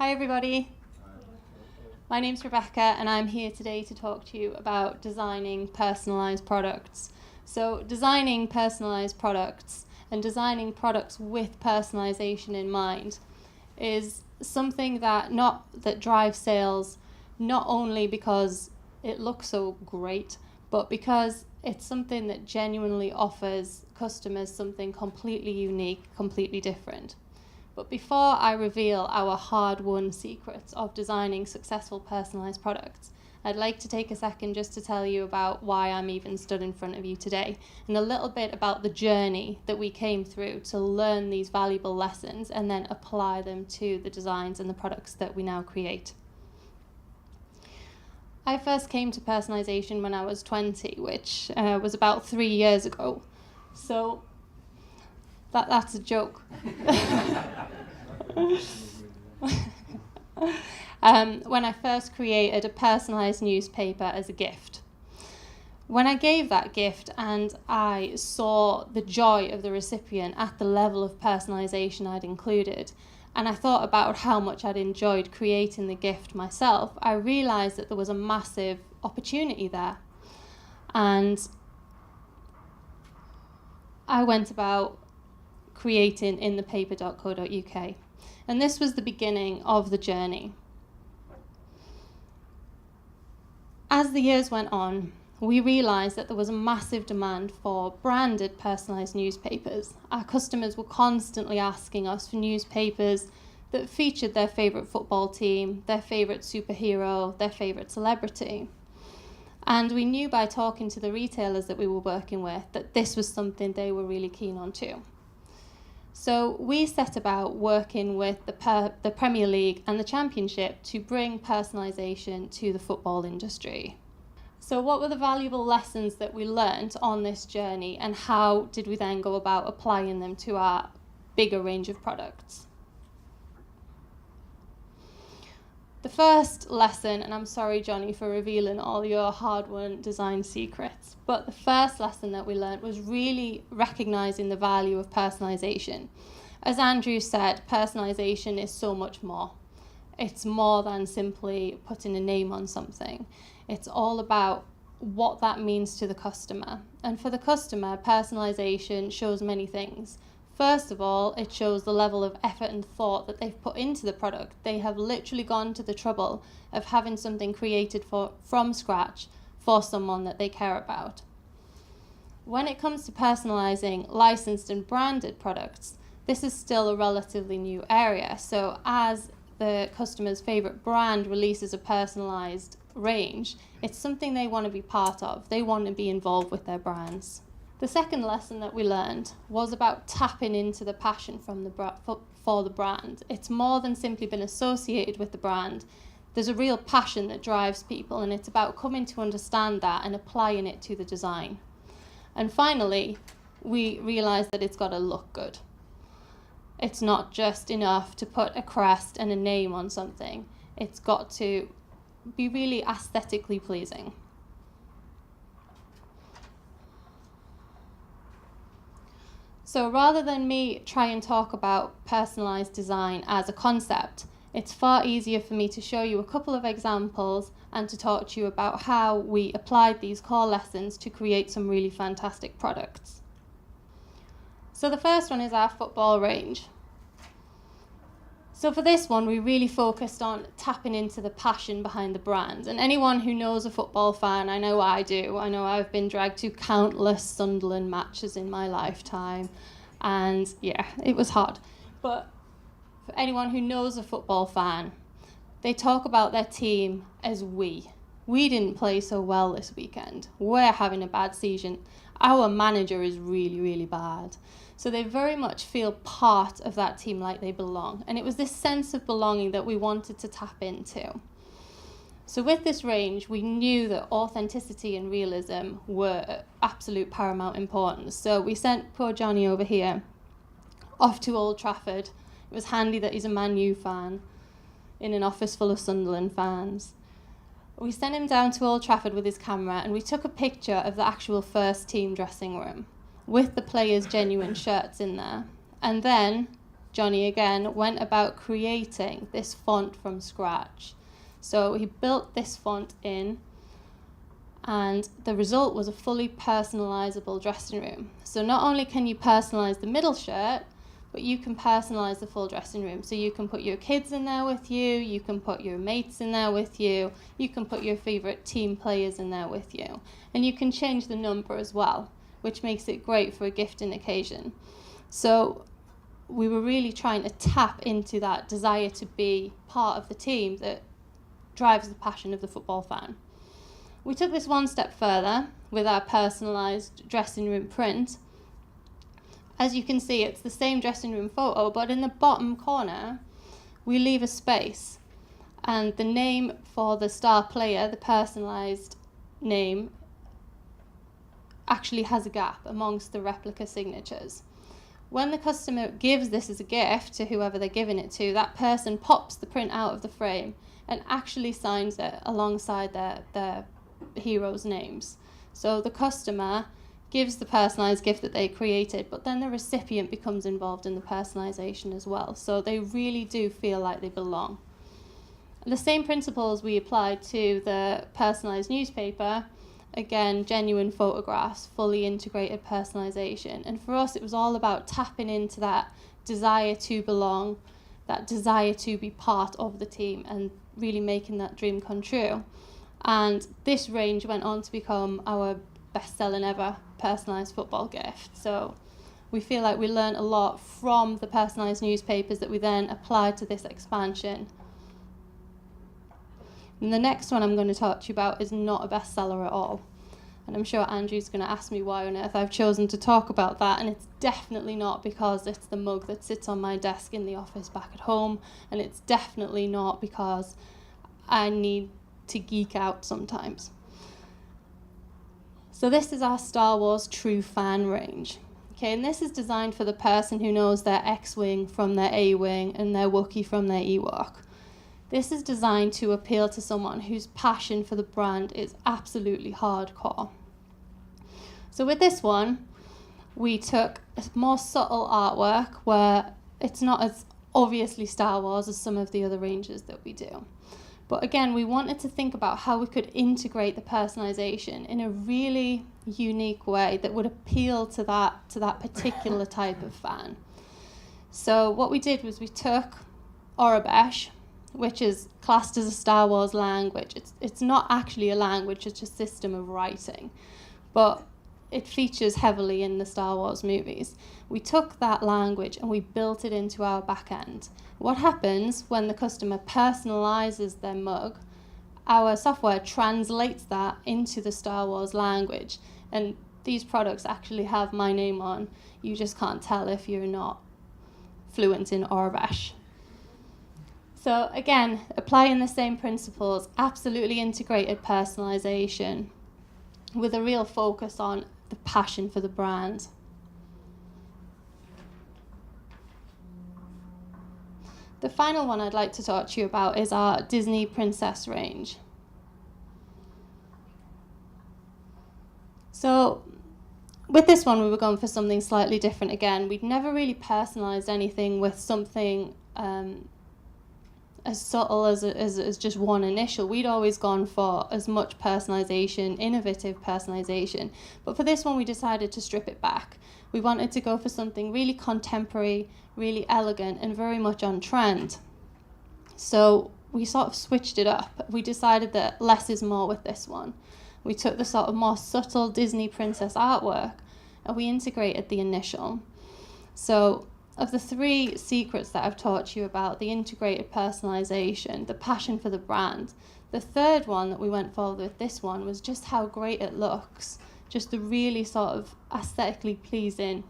Hi everybody, my name's Rebecca and I'm here today to talk to you about designing personalised products. So designing personalised products and designing products with personalisation in mind is something that drives sales, not only because it looks so great, but because it's something that genuinely offers customers something completely unique, completely different. But before I reveal our hard-won secrets of designing successful personalised products, I'd like to take a second just to tell you about why I'm even stood in front of you today, and a little bit about the journey that we came through to learn these valuable lessons and then apply them to the designs and the products that we now create. I first came to personalisation when I was 20, which was about 3 years ago. So that's a joke. When I first created a personalised newspaper as a gift. When I gave that gift and I saw the joy of the recipient at the level of personalisation I'd included, and I thought about how much I'd enjoyed creating the gift myself, I realised that there was a massive opportunity there. And I went about creating inthepaper.co.uk. And this was the beginning of the journey. As the years went on, we realised that there was a massive demand for branded personalised newspapers. Our customers were constantly asking us for newspapers that featured their favourite football team, their favourite superhero, their favourite celebrity. And we knew by talking to the retailers that we were working with that this was something they were really keen on too. So we set about working with the Premier League and the Championship to bring personalisation to the football industry. So what were the valuable lessons that we learnt on this journey, and how did we then go about applying them to our bigger range of products? The first lesson, and I'm sorry Johnny for revealing all your hard-won design secrets, but the first lesson that we learned was really recognising the value of personalisation. As Andrew said, personalisation is so much more. It's more than simply putting a name on something. It's all about what that means to the customer. And for the customer, personalisation shows many things. First of all, it shows the level of effort and thought that they've put into the product. They have literally gone to the trouble of having something created from scratch for someone that they care about. When it comes to personalising licensed and branded products, this is still a relatively new area. So as the customer's favourite brand releases a personalised range, it's something they want to be part of. They want to be involved with their brands. The second lesson that we learned was about tapping into the passion for the brand. It's more than simply been associated with the brand. There's a real passion that drives people, and it's about coming to understand that and applying it to the design. And finally, we realised that it's got to look good. It's not just enough to put a crest and a name on something. It's got to be really aesthetically pleasing. So rather than me try and talk about personalised design as a concept, it's far easier for me to show you a couple of examples and to talk to you about how we applied these core lessons to create some really fantastic products. So the first one is our football range. So for this one, we really focused on tapping into the passion behind the brand. And anyone who knows a football fan, I know I do. I know I've been dragged to countless Sunderland matches in my lifetime. And yeah, it was hard. But for anyone who knows a football fan, they talk about their team as we. We didn't play so well this weekend. We're having a bad season. Our manager is really, really bad. So they very much feel part of that team, like they belong. And it was this sense of belonging that we wanted to tap into. So with this range, we knew that authenticity and realism were absolute paramount importance. So we sent poor Johnny over here off to Old Trafford. It was handy that he's a Man U fan in an office full of Sunderland fans. We sent him down to Old Trafford with his camera, and we took a picture of the actual first team dressing room with the players' genuine shirts in there. And then Johnny again went about creating this font from scratch. So he built this font in, and the result was a fully personalizable dressing room. So not only can you personalize the middle shirt, but you can personalize the full dressing room. So you can put your kids in there with you, you can put your mates in there with you, you can put your favorite team players in there with you. And you can change the number as well, which makes it great for a gifting occasion. So we were really trying to tap into that desire to be part of the team that drives the passion of the football fan. We took this one step further with our personalised dressing room print. As you can see, it's the same dressing room photo, but in the bottom corner, we leave a space. And the name for the star player, the personalised name, actually has a gap amongst the replica signatures. When the customer gives this as a gift to whoever they're giving it to, that person pops the print out of the frame and actually signs it alongside their heroes' names. So the customer gives the personalised gift that they created, but then the recipient becomes involved in the personalisation as well. So they really do feel like they belong. The same principles we applied to the personalised newspaper. Again, genuine photographs, fully integrated personalisation. And for us, it was all about tapping into that desire to belong, that desire to be part of the team, and really making that dream come true. And this range went on to become our best-selling ever personalised football gift. So we feel like we learned a lot from the personalised newspapers that we then applied to this expansion. And the next one I'm going to talk to you about is not a bestseller at all. And I'm sure Andrew's going to ask me why on earth I've chosen to talk about that. And it's definitely not because it's the mug that sits on my desk in the office back at home. And it's definitely not because I need to geek out sometimes. So this is our Star Wars True Fan range. Okay, and this is designed for the person who knows their X-Wing from their A-Wing and their Wookiee from their Ewok. This is designed to appeal to someone whose passion for the brand is absolutely hardcore. So with this one, we took a more subtle artwork where it's not as obviously Star Wars as some of the other ranges that we do. But again, we wanted to think about how we could integrate the personalization in a really unique way that would appeal to that particular type of fan. So what we did was we took Aurebesh, which is classed as a Star Wars language. It's not actually a language, it's a system of writing, but it features heavily in the Star Wars movies. We took that language and we built it into our back end. What happens when the customer personalizes their mug? Our software translates that into the Star Wars language, and these products actually have my name on. You just can't tell if you're not fluent in Aurebesh. So again, applying the same principles, absolutely integrated personalization with a real focus on the passion for the brand. The final one I'd like to talk to you about is our Disney Princess range. So with this one, we were going for something slightly different again. We'd never really personalized anything with something as subtle as just one initial. We'd always gone for as much personalization, innovative personalization. But for this one, we decided to strip it back. We wanted to go for something really contemporary, really elegant, and very much on trend. So we sort of switched it up. We decided that less is more with this one. We took the sort of more subtle Disney princess artwork and we integrated the initial. So of the three secrets that I've taught you about, the integrated personalization, the passion for the brand, the third one that we went forward with this one was just how great it looks, just the really sort of aesthetically pleasing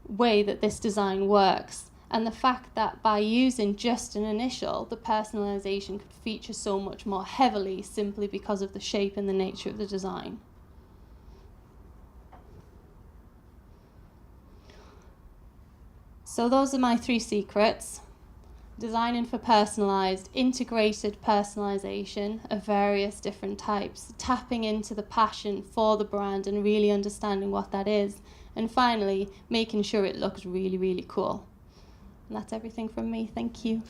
way that this design works, and the fact that by using just an initial, the personalization could feature so much more heavily simply because of the shape and the nature of the design. So those are my three secrets: designing for personalized, integrated personalization of various different types, tapping into the passion for the brand and really understanding what that is, and finally, making sure it looks really, really cool. And that's everything from me. Thank you.